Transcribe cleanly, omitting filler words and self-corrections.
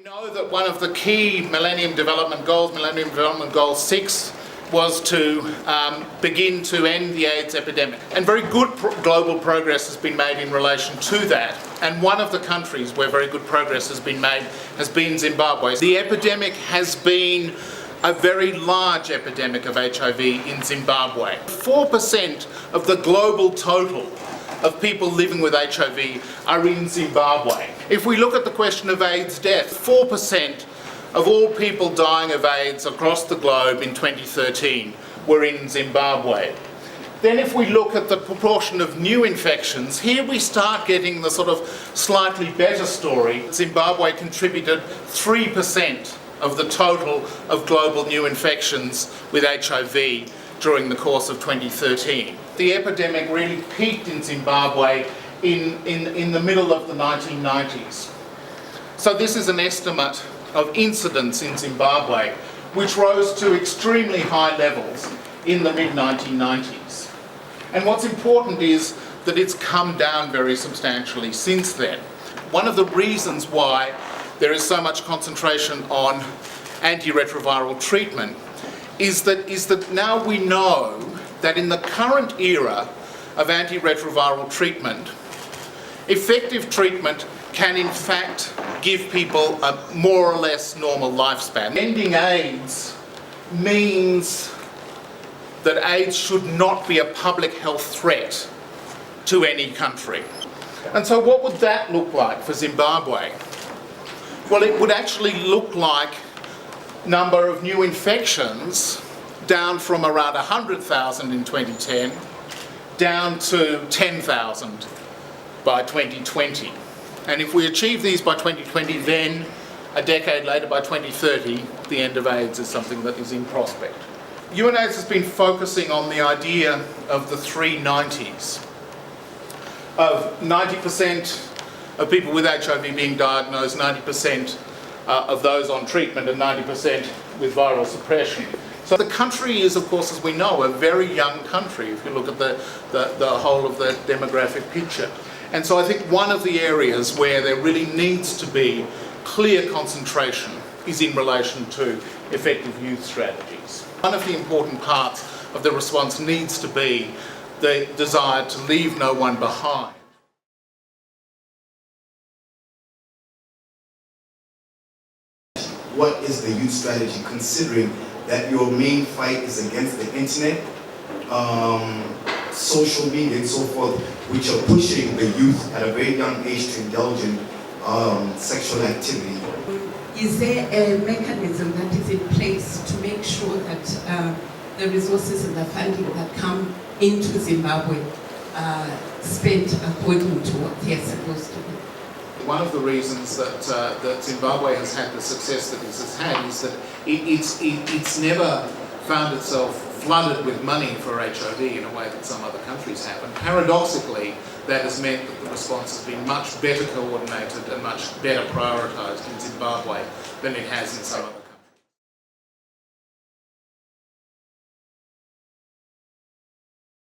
know that one of the key Millennium Development Goal 6, was to begin to end the AIDS epidemic. And very good global progress has been made in relation to that. And one of the countries where very good progress has been made has been Zimbabwe. The epidemic has been a very large epidemic of HIV in Zimbabwe. 4% of the global total of people living with HIV are in Zimbabwe. If we look at the question of AIDS death, 4% of all people dying of AIDS across the globe in 2013 were in Zimbabwe. Then if we look at the proportion of new infections, here we start getting the sort of slightly better story. Zimbabwe contributed 3% of the total of global new infections with HIV during the course of 2013. The epidemic really peaked in Zimbabwe in the middle of the 1990s. So this is an estimate of incidence in Zimbabwe, which rose to extremely high levels in the mid-1990s. And what's important is that it's come down very substantially since then. One of the reasons why there is so much concentration on antiretroviral treatment is that now we know that in the current era of antiretroviral treatment, effective treatment can in fact give people a more or less normal lifespan. Ending AIDS means that AIDS should not be a public health threat to any country. And so what would that look like for Zimbabwe? Well, it would actually look like number of new infections down from around 100,000 in 2010 down to 10,000 by 2020. And if we achieve these by 2020, then a decade later, by 2030, the end of AIDS is something that is in prospect. UNAIDS has been focusing on the idea of the 3 90s, of 90% of people with HIV being diagnosed, 90% of those on treatment, and 90% with viral suppression. So the country is, of course, as we know, a very young country if you look at the whole of the demographic picture. And so I think one of the areas where there really needs to be clear concentration is in relation to effective youth strategies. One of the important parts of the response needs to be the desire to leave no one behind. What is the youth strategy, considering that your main fight is against the internet, social media and so forth, which are pushing the youth at a very young age to indulge in sexual activity? Is there a mechanism that is in place to make sure that the resources and the funding that come into Zimbabwe are spent according to what they're supposed to be? One of the reasons that Zimbabwe has had the success that it has had is that it's never found itself flooded with money for HIV in a way that some other countries have. And paradoxically, that has meant that the response has been much better coordinated and much better prioritised in Zimbabwe than it has in some other countries.